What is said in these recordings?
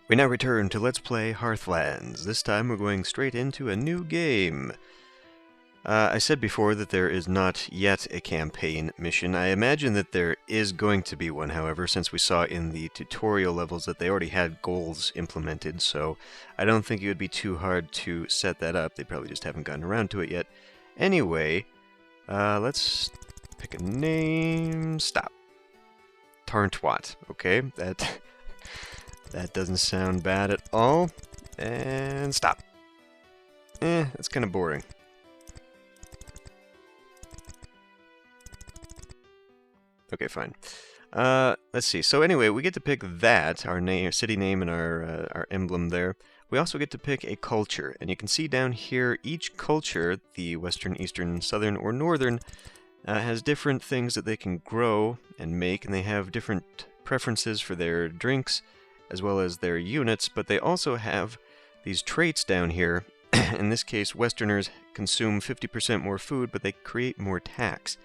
We now return to Let's Play Hearthlands. This time we're going straight into a new game. I said before that there is not yet a campaign mission. I imagine that there is going to be one, however, since we saw in the tutorial levels that they already had goals implemented, so I don't think it would be too hard to set that up. They probably just haven't gotten around to it yet. Anyway, let's pick a name. Stop. Tarntwat. Okay, that doesn't sound bad at all. And stop. That's kind of boring. Okay, fine. Let's see. So anyway, we get to pick that, our name, our city name, and our emblem there. We also get to pick a culture, and you can see down here each culture, the Western, Eastern, Southern, or Northern, has different things that they can grow and make, and they have different preferences for their drinks as well as their units, but they also have these traits down here. In this case, Westerners consume 50% more food, but they create more tax.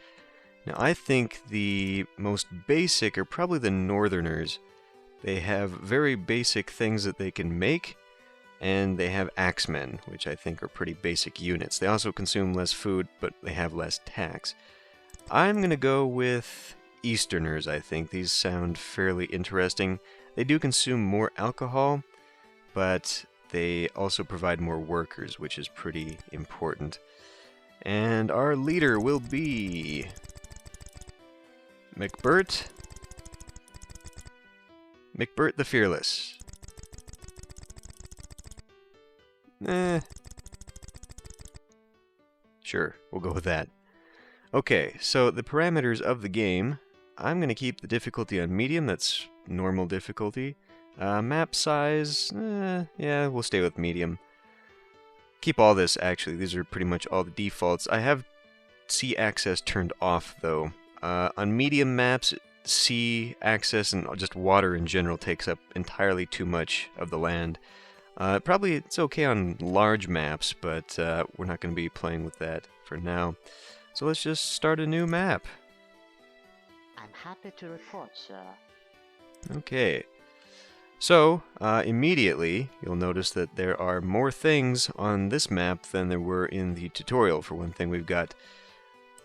Now, I think the most basic are probably the Northerners. They have very basic things that they can make, and they have axemen, which I think are pretty basic units. They also consume less food, but they have less tax. I'm going to go with Easterners, I think. These sound fairly interesting. They do consume more alcohol, but they also provide more workers, which is pretty important. And our leader will be McBurt the Fearless. Sure, we'll go with that. Okay, so the parameters of the game, I'm going to keep the difficulty on medium, that's normal difficulty. Map size, yeah, we'll stay with medium. Keep all this, actually, these are pretty much all the defaults. I have sea access turned off, though. On medium maps, sea access and just water in general takes up entirely too much of the land. Probably it's okay on large maps, but we're not going to be playing with that for now. So let's just start a new map. I'm happy to report, sir. Okay. So, immediately, you'll notice that there are more things on this map than there were in the tutorial. For one thing, we've got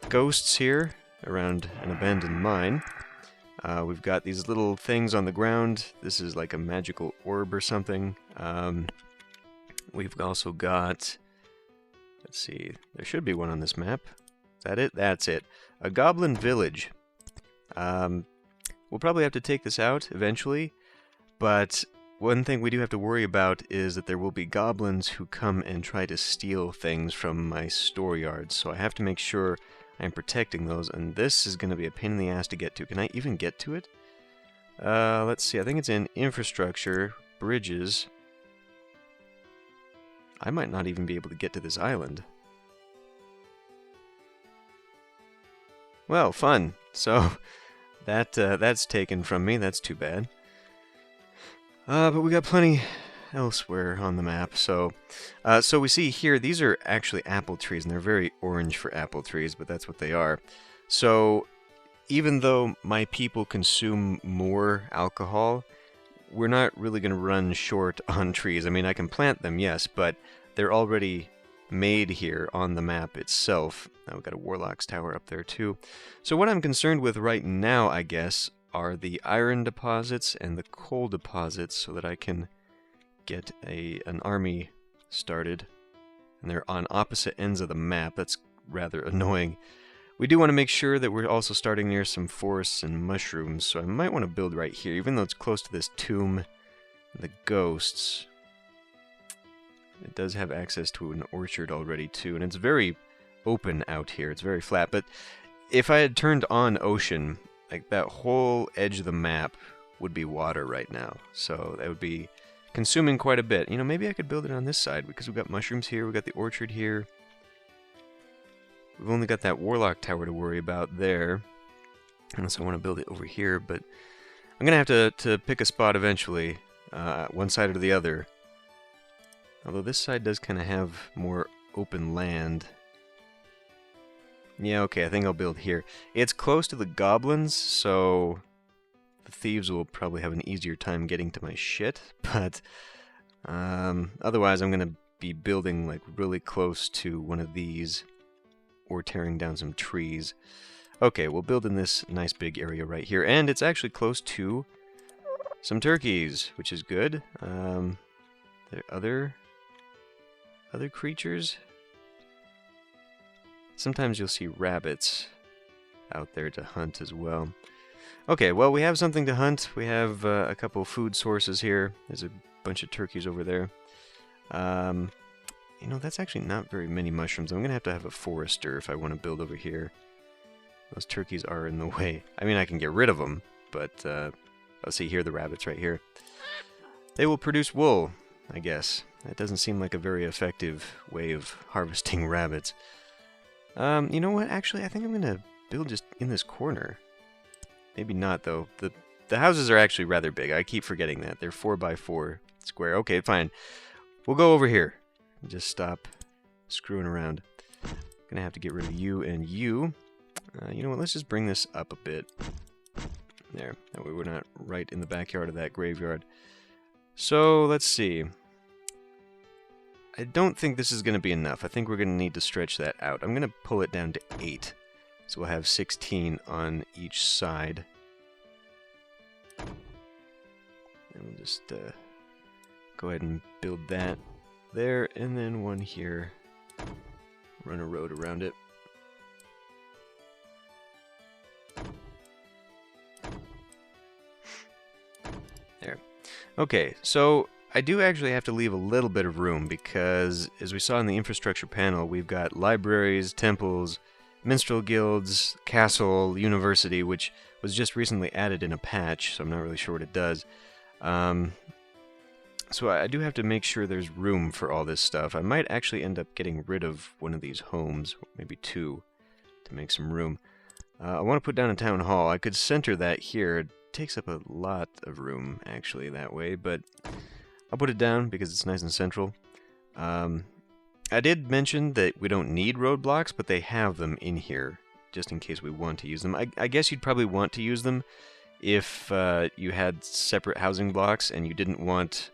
ghosts here around an abandoned mine. We've got these little things on the ground. This is like a magical orb or something. We've also got, let's see, there should be one on this map. Is that it? That's it. A goblin village. We'll probably have to take this out eventually, but one thing we do have to worry about is that there will be goblins who come and try to steal things from my store yards, so I have to make sure I'm protecting those, and this is going to be a pain in the ass to get to. Can I even get to it? Let's see, I think it's in infrastructure, bridges. I might not even be able to get to this island. Well, fun. So, that's taken from me, that's too bad. But we got plenty elsewhere on the map, so we see here, these are actually apple trees, and they're very orange for apple trees, but that's what they are. So, even though my people consume more alcohol, we're not really going to run short on trees. I mean, I can plant them, yes, but they're already made here on the map itself. Now we've got a Warlock's Tower up there, too. So what I'm concerned with right now, I guess, are the iron deposits and the coal deposits so that I can get an army started. And they're on opposite ends of the map. That's rather annoying. We do want to make sure that we're also starting near some forests and mushrooms, so I might want to build right here, even though it's close to this tomb and the ghosts. It does have access to an orchard already, too, and it's very open out here. It's very flat, but if I had turned on ocean, like that whole edge of the map would be water right now, so that would be consuming quite a bit. You know, maybe I could build it on this side, because we've got mushrooms here, we've got the orchard here. We've only got that Warlock Tower to worry about there, unless I want to build it over here, but I'm going to have to pick a spot eventually, one side or the other. Although this side does kind of have more open land. Yeah, okay, I think I'll build here. It's close to the goblins, so the thieves will probably have an easier time getting to my shit, but otherwise I'm going to be building like really close to one of these or tearing down some trees. Okay, we'll build in this nice big area right here, and it's actually close to some turkeys, which is good. There are other creatures? Sometimes you'll see rabbits out there to hunt as well. Okay, well, we have something to hunt. We have a couple of food sources here. There's a bunch of turkeys over there. You know, that's actually not very many mushrooms. I'm going to have a forester if I want to build over here. Those turkeys are in the way. I mean, I can get rid of them, but let's see here, the rabbits right here. They will produce wool, I guess. That doesn't seem like a very effective way of harvesting rabbits. You know what? Actually, I think I'm going to build just in this corner. Maybe not, though. The houses are actually rather big. I keep forgetting that. They're 4x4 square. Okay, fine. We'll go over here. Just stop screwing around. Gonna have to get rid of you and you. You know what? Let's just bring this up a bit. There. That way we're not right in the backyard of that graveyard. So, let's see. I don't think this is going to be enough. I think we're going to need to stretch that out. I'm going to pull it down to 8. So we'll have 16 on each side. And we'll just go ahead and build that there, and then one here. Run a road around it. There. Okay, so I do actually have to leave a little bit of room because, as we saw in the infrastructure panel, we've got libraries, temples, minstrel guilds, castle, university, which was just recently added in a patch, so I'm not really sure what it does. So I do have to make sure there's room for all this stuff. I might actually end up getting rid of one of these homes, maybe 2, to make some room. I want to put down a town hall. I could center that here. It takes up a lot of room, actually, that way, but I'll put it down because it's nice and central. I did mention that we don't need roadblocks, but they have them in here, just in case we want to use them. I guess you'd probably want to use them if you had separate housing blocks and you didn't want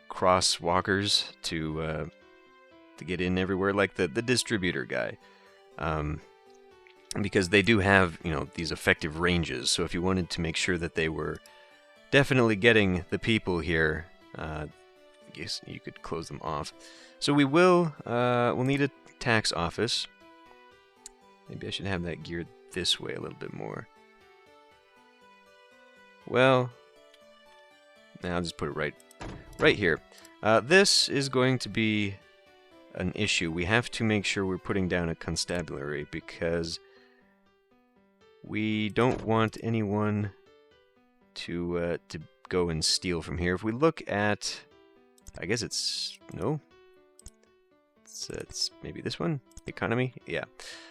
crosswalkers to get in everywhere, like the distributor guy. Because they do have, you know, these effective ranges, so if you wanted to make sure that they were definitely getting the people here, I guess you could close them off. So we will, we'll need a tax office. Maybe I should have that geared this way a little bit more. Well, now I'll just put it right here. This is going to be an issue. We have to make sure we're putting down a constabulary because we don't want anyone to go and steal from here. If we look at, I guess it's, no, it's maybe this one, economy, yeah.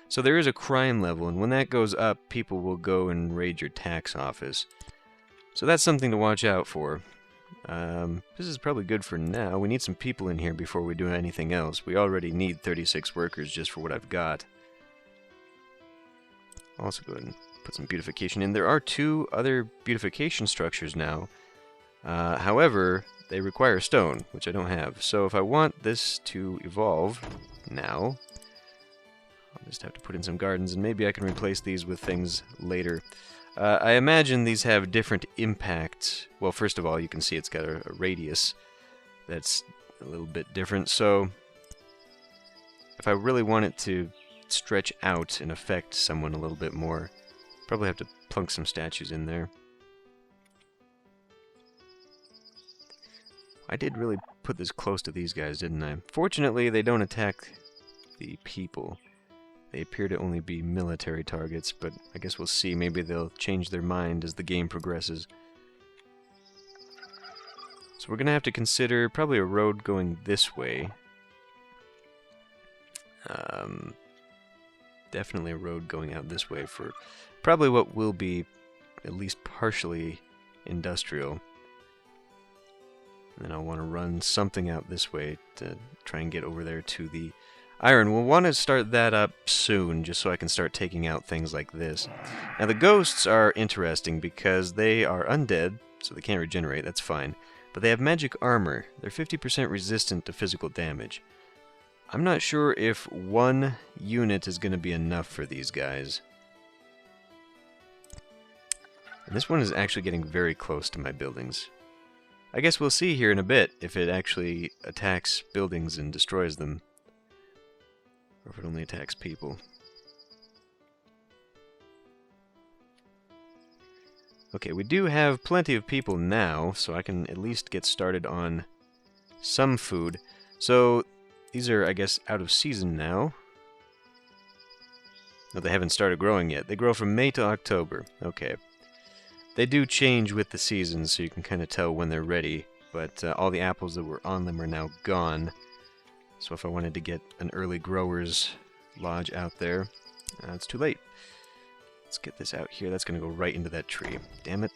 So there is a crime level, and when that goes up, people will go and raid your tax office. So that's something to watch out for. This is probably good for now. We need some people in here before we do anything else. We already need 36 workers just for what I've got. I'll also go ahead and put some beautification in. There are 2 other beautification structures now. However, they require stone, which I don't have. So if I want this to evolve now, I'll just have to put in some gardens, and maybe I can replace these with things later. I imagine these have different impacts. Well, first of all, you can see it's got a radius that's a little bit different. So if I really want it to stretch out and affect someone a little bit more, probably have to plunk some statues in there. I did really put this close to these guys, didn't I? Fortunately, they don't attack the people. They appear to only be military targets, but I guess we'll see. Maybe they'll change their mind as the game progresses. So we're going to have to consider probably a road going this way. Definitely a road going out this way for probably what will be at least partially industrial. And then I'll want to run something out this way to try and get over there to the... Iron, we'll want to start that up soon, just so I can start taking out things like this. Now, the ghosts are interesting because they are undead, so they can't regenerate, that's fine. But they have magic armor. They're 50% resistant to physical damage. I'm not sure if one unit is going to be enough for these guys. And this one is actually getting very close to my buildings. I guess we'll see here in a bit if it actually attacks buildings and destroys them. Or if it only attacks people. Okay, we do have plenty of people now, so I can at least get started on some food. So, these are, I guess, out of season now. No, they haven't started growing yet. They grow from May to October. Okay. They do change with the seasons, so you can kind of tell when they're ready. But all the apples that were on them are now gone. So if I wanted to get an early grower's lodge out there, it's too late. Let's get this out here. That's going to go right into that tree. Damn it.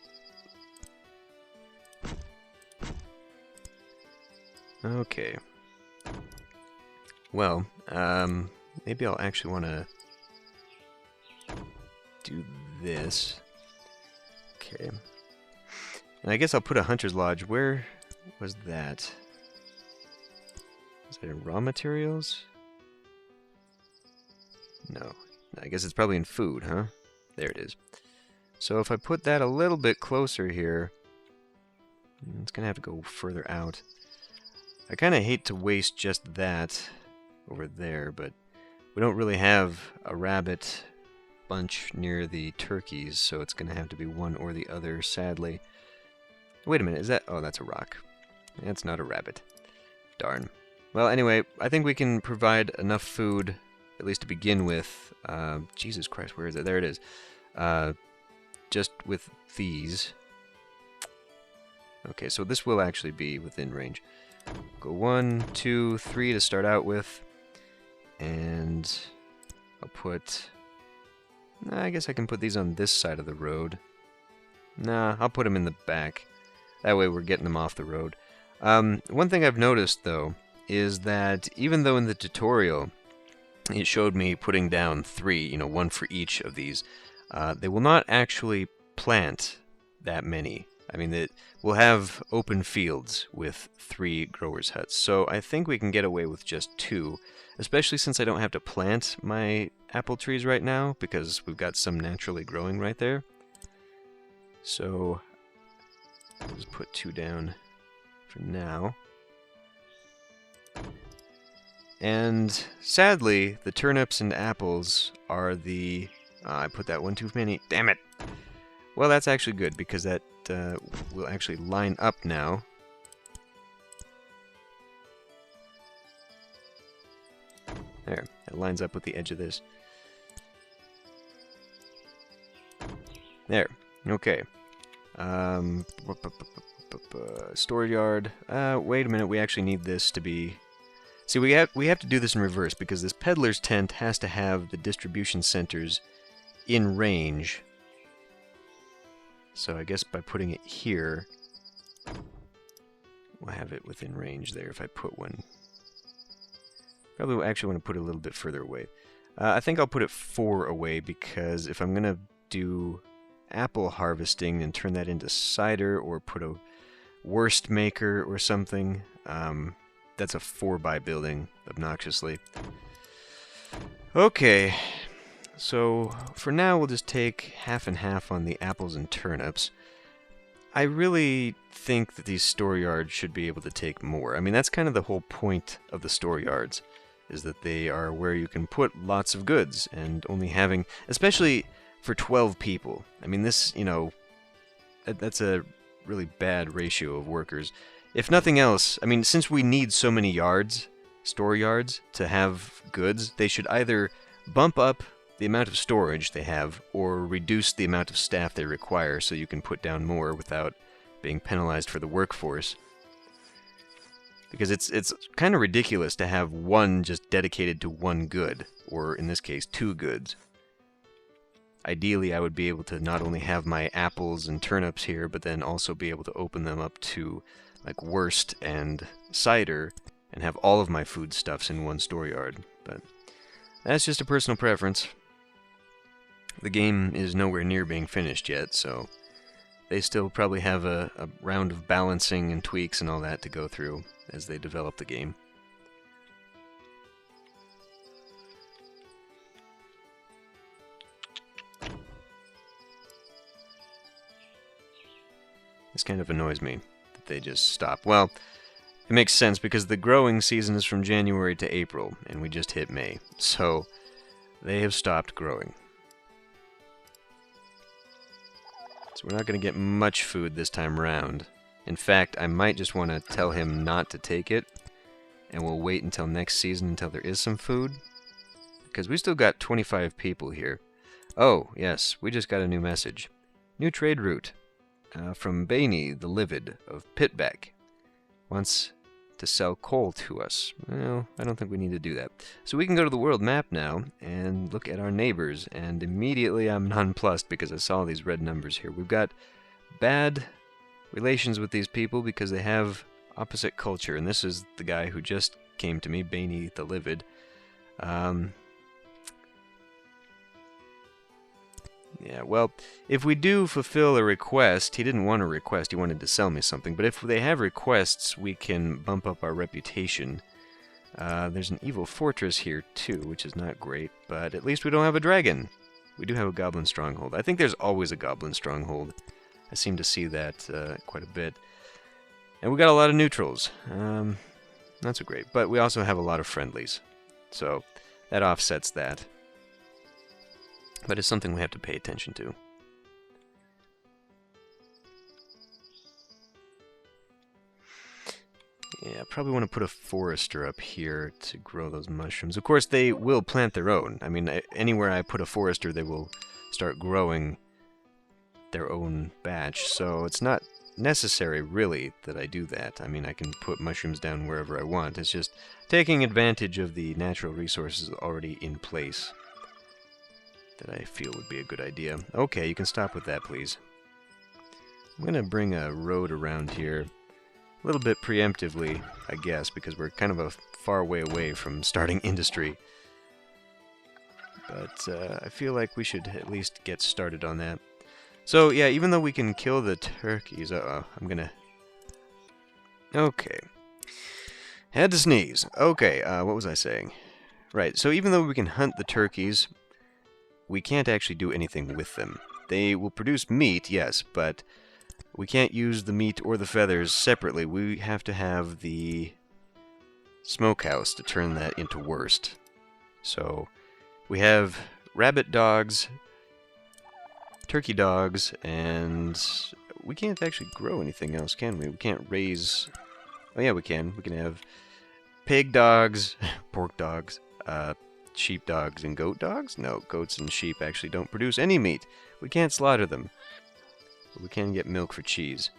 Okay. Well, maybe I'll actually want to do this. Okay. And I guess I'll put a hunter's lodge. Where was that? Is that in raw materials? No. I guess it's probably in food, huh? There it is. So if I put that a little bit closer here, it's going to have to go further out. I kind of hate to waste just that over there, but we don't really have a rabbit bunch near the turkeys, so it's going to have to be one or the other, sadly. Wait a minute, is that... Oh, that's a rock. That's not a rabbit. Darn. Well, anyway, I think we can provide enough food, at least to begin with. Jesus Christ, where is it? There it is. Just with these. Okay, so this will actually be within range. Go 1, 2, 3 to start out with. And I'll put... I guess I can put these on this side of the road. Nah, I'll put them in the back. That way we're getting them off the road. One thing I've noticed, though, is that even though in the tutorial it showed me putting down 3, one for each of these, they will not actually plant that many. I mean, we'll have open fields with 3 growers' huts, so I think we can get away with just 2, especially since I don't have to plant my apple trees right now, because we've got some naturally growing right there. So, I'll just put 2 down for now. And sadly, the turnips and apples are the... I put that one too many. Damn it! Well, that's actually good, because that will actually line up now. There, it lines up with the edge of this. There, okay. Storage yard. Wait a minute, we actually need this to be... See, we have to do this in reverse, because this peddler's tent has to have the distribution centers in range. So I guess by putting it here, we'll have it within range there if I put one. Probably actually want to put it a little bit further away. I think I'll put it 4 away, because if I'm going to do apple harvesting and turn that into cider, or put a worst maker or something, that's a 4x building, obnoxiously. Okay, so for now we'll just take half and half on the apples and turnips. I really think that these store yards should be able to take more. I mean, that's kind of the whole point of the store yards, is that they are where you can put lots of goods, and only having, especially for 12 people. I mean, this, that's a really bad ratio of workers. If nothing else, I mean, since we need so many yards, store yards, to have goods, they should either bump up the amount of storage they have, or reduce the amount of staff they require so you can put down more without being penalized for the workforce. Because it's kind of ridiculous to have one just dedicated to one good, or in this case, 2 goods. Ideally, I would be able to not only have my apples and turnips here, but then also be able to open them up to like worst and cider and have all of my foodstuffs in one store yard, but that's just a personal preference. The game is nowhere near being finished yet, so they still probably have a round of balancing and tweaks and all that to go through as they develop the game. This kind of annoys me that they just stop. Well, it makes sense because the growing season is from January to April, and we just hit May. So they have stopped growing. So we're not going to get much food this time around. In fact, I might just want to tell him not to take it, and we'll wait until next season until there is some food. Because we still got 25 people here. Oh, yes, we just got a new message. New trade route. From Bainey the Livid of Pitbeck. Wants to sell coal to us. Well, I don't think we need to do that. So we can go to the world map now and look at our neighbors, and immediately I'm nonplussed because I saw these red numbers here. We've got bad relations with these people because they have opposite culture, and this is the guy who just came to me, Bainey the Livid. Yeah, well, if we do fulfill a request, he didn't want a request, he wanted to sell me something, but if they have requests, we can bump up our reputation. There's an evil fortress here, too, which is not great, but at least we don't have a dragon. We do have a goblin stronghold. I think there's always a goblin stronghold. I seem to see that quite a bit. And we got a lot of neutrals. Not so great, but we also have a lot of friendlies, so that offsets that. But it's something we have to pay attention to. Yeah, probably want to put a forester up here to grow those mushrooms. Of course, they will plant their own. I mean, anywhere I put a forester, they will start growing their own batch. So it's not necessary, really, that I do that. I mean, I can put mushrooms down wherever I want. It's just taking advantage of the natural resources already in place that I feel would be a good idea. Okay, you can stop with that, please. I'm going to bring a road around here a little bit preemptively, I guess, because we're kind of a far way away from starting industry. But I feel like we should at least get started on that. So, yeah, even though we can kill the turkeys... I'm going to... Okay. Had to sneeze. Okay, what was I saying? Right, so even though we can hunt the turkeys, we can't actually do anything with them. They will produce meat, yes, but we can't use the meat or the feathers separately. We have to have the smokehouse to turn that into wurst. So we have rabbit dogs, turkey dogs, and we can't actually grow anything else, can we? We can't raise... Oh yeah, we can. We can have pig dogs, pork dogs, sheep dogs and goat dogs? No, goats and sheep actually don't produce any meat. We can't slaughter them. But we can get milk for cheese.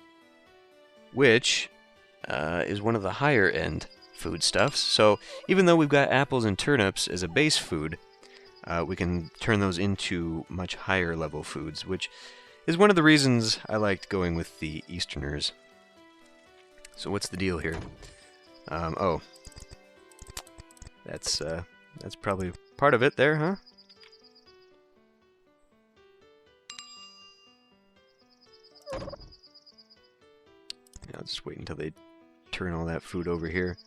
Which is one of the higher end foodstuffs. So even though we've got apples and turnips as a base food, we can turn those into much higher level foods, which is one of the reasons I liked going with the Easterners. So what's the deal here? Oh. That's probably part of it there, huh? I'll just wait until they turn all that food over here.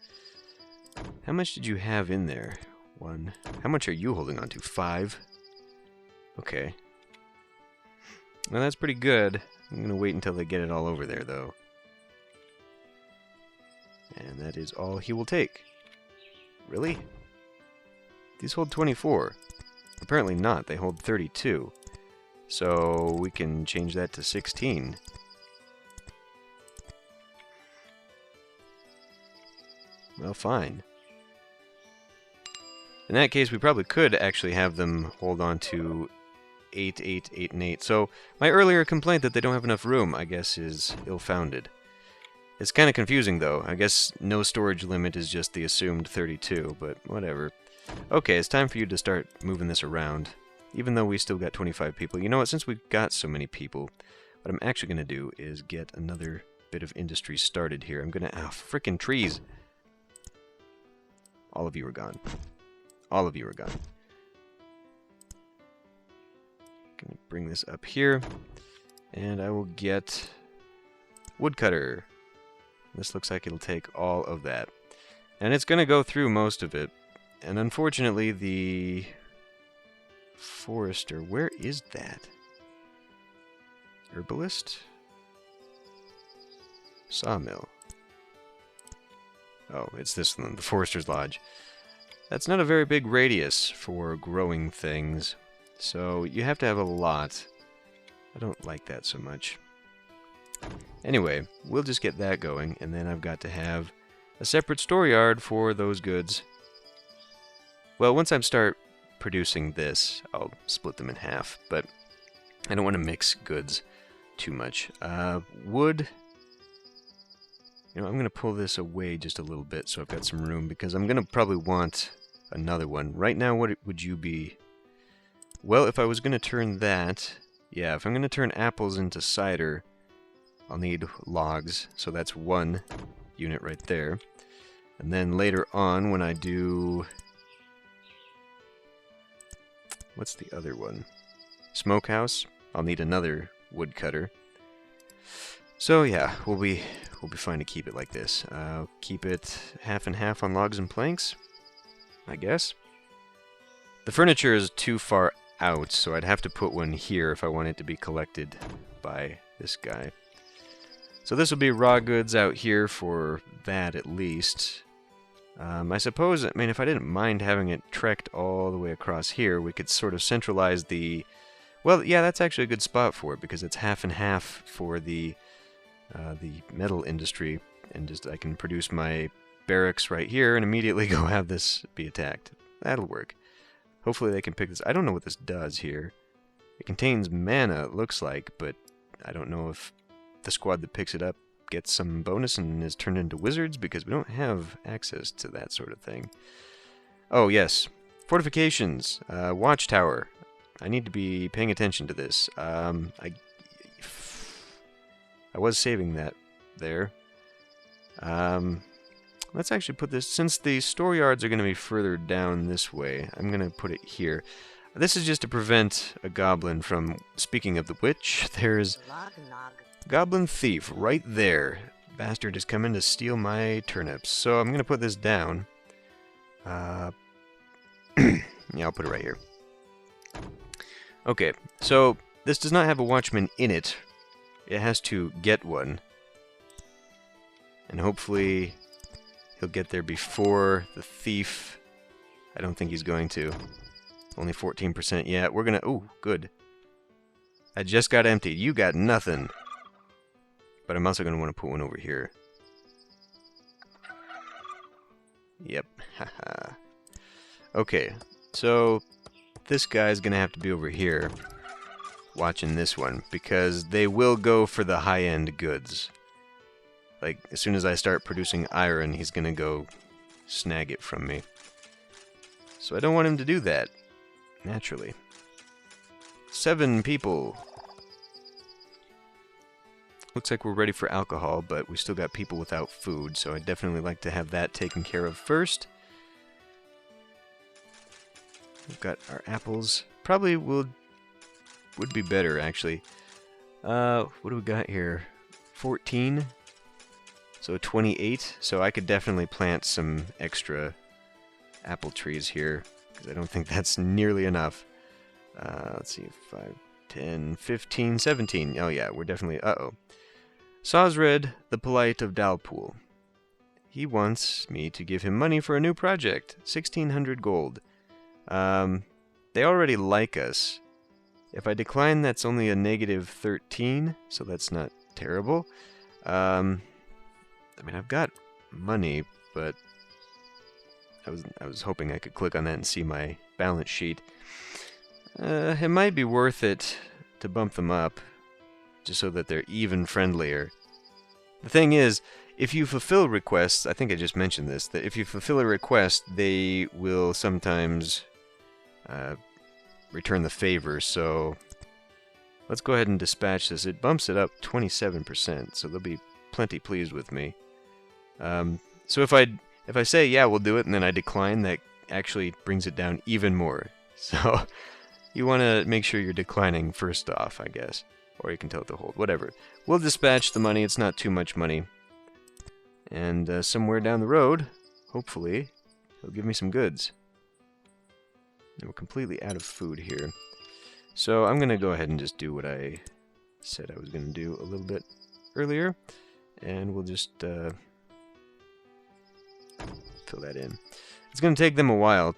How much did you have in there? 1. How much are you holding on to? 5? Okay. Well, that's pretty good. I'm going to wait until they get it all over there, though. And that is all he will take. Really? These hold 24. Apparently not. They hold 32. So we can change that to 16. Well, fine. In that case, we probably could actually have them hold on to 8, 8, 8, and 8. So my earlier complaint that they don't have enough room, I guess, is ill-founded. It's kind of confusing, though. I guess no storage limit is just the assumed 32, but whatever. Okay, it's time for you to start moving this around, even though we still got 25 people. You know what, since we've got so many people, what I'm actually going to do is get another bit of industry started here. I'm going to... Oh, frickin' trees! All of you are gone. All of you are gone. Gonna bring this up here, and I will get woodcutter. This looks like it'll take all of that. And it's gonna go through most of it. And unfortunately, the forester, where is that? Herbalist? Sawmill. Oh, it's this one, the Forester's Lodge. That's not a very big radius for growing things, so you have to have a lot. I don't like that so much. Anyway, we'll just get that going, and then I've got to have a separate store yard for those goods. Well, once I start producing this, I'll split them in half, but I don't want to mix goods too much. Wood... You know, I'm going to pull this away just a little bit so I've got some room, because I'm going to probably want another one. Right now, what would you be? Well, if I was going to turn that... Yeah, if I'm going to turn apples into cider, I'll need logs, so that's one unit right there. And then later on, when I do... What's the other one? Smokehouse, I'll need another woodcutter. So yeah, we'll be fine to keep it like this. Keep it half and half on logs and planks, I guess. The furniture is too far out, so I'd have to put one here if I want it to be collected by this guy. So this will be raw goods out here for that at least. I suppose, I mean, if I didn't mind having it trekked all the way across here, we could sort of centralize the... Well, yeah, that's actually a good spot for it, because it's half and half for the metal industry, and just I can produce my barracks right here and immediately go have this be attacked. That'll work. Hopefully they can pick this. I don't know what this does here. It contains mana, it looks like, but I don't know if the squad that picks it up gets some bonus and is turned into wizards, because we don't have access to that sort of thing. Oh, yes. Fortifications. Watchtower. I need to be paying attention to this. I was saving that there. Let's actually put this, since the store yards are going to be further down this way, I'm going to put it here. This is just to prevent a goblin from, speaking of the witch, there's Goblin Thief right there. Bastard is coming to steal my turnips. So I'm going to put this down. Yeah, I'll put it right here. Okay, so this does not have a watchman in it. It has to get one. And hopefully he'll get there before the thief. I don't think he's going to. Only 14% yet. We're gonna... Ooh, good. I just got emptied. You got nothing. But I'm also gonna want to put one over here. Yep. Haha. Okay, so this guy's gonna have to be over here watching this one, because they will go for the high-end goods. Like, as soon as I start producing iron, he's gonna go snag it from me. So I don't want him to do that, naturally. 7 people. Looks like we're ready for alcohol, but we still got people without food, so I'd definitely like to have that taken care of first. We've got our apples. Probably would be better, actually. What do we got here? 14? So 28. So I could definitely plant some extra apple trees here, because I don't think that's nearly enough. Let's see, 5, 10, 15, 17. Oh yeah, we're definitely... Uh-oh. Sawsred, the Polite of Dalpool. He wants me to give him money for a new project. 1,600 gold. They already like us. If I decline, that's only a negative 13, so that's not terrible. I mean, I've got money, but I was hoping I could click on that and see my balance sheet. It might be worth it to bump them up, just so that they're even friendlier. The thing is, if you fulfill requests, I think I just mentioned this, that if you fulfill a request, they will sometimes return the favor, so let's go ahead and dispatch this. It bumps it up 27%, so they'll be plenty pleased with me. So if I if I say, yeah, we'll do it, and then I decline, that actually brings it down even more. So you want to make sure you're declining first off, I guess. Or you can tell it to hold, whatever. We'll dispatch the money, it's not too much money. And somewhere down the road, hopefully, he'll give me some goods. And we're completely out of food here. So I'm going to go ahead and just do what I said I was going to do a little bit earlier. And we'll just fill that in. It's going to take them a while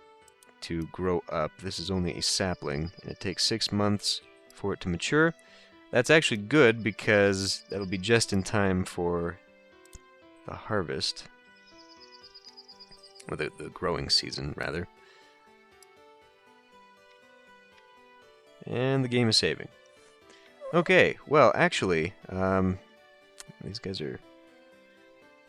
to grow up. This is only a sapling, and it takes 6 months for it to mature. That's actually good because that'll be just in time for the harvest. Or the growing season, rather. And the game is saving. Okay, well, actually, these guys are...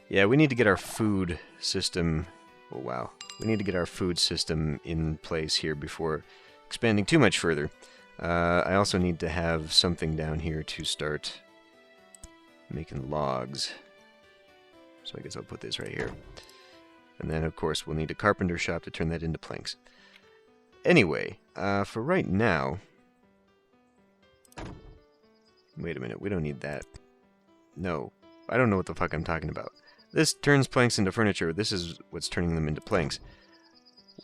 Yeah, we need to get our food system... Oh, wow. We need to get our food system in place here before expanding too much further. I also need to have something down here to start making logs. So I guess I'll put this right here. And then, of course, we'll need a carpenter shop to turn that into planks. Anyway, for right now... Wait a minute, we don't need that. No, I don't know what the fuck I'm talking about. This turns planks into furniture. This is what's turning them into planks.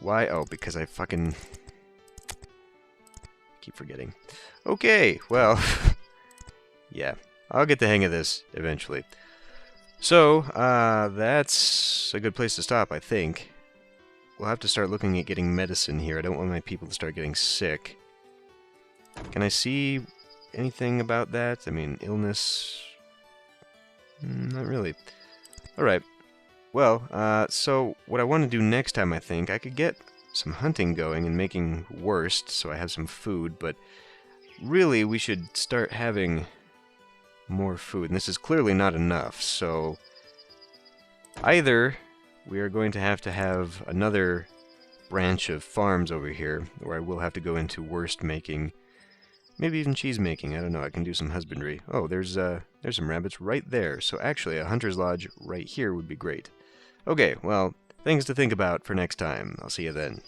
Why? Oh, because I fucking... keep forgetting. Okay, well... yeah, I'll get the hang of this eventually. So, that's a good place to stop, I think. We'll have to start looking at getting medicine here. I don't want my people to start getting sick. Can I see anything about that? I mean, illness... not really. Alright. Well, so what I want to do next time, I think, I could get some hunting going and making wurst so I have some food, but really we should start having more food. And this is clearly not enough, so either we are going to have another branch of farms over here, or I will have to go into wurst making, maybe even cheese making. I don't know. I can do some husbandry. Oh, there's some rabbits right there. So actually, a hunter's lodge right here would be great. Okay, well, things to think about for next time. I'll see you then.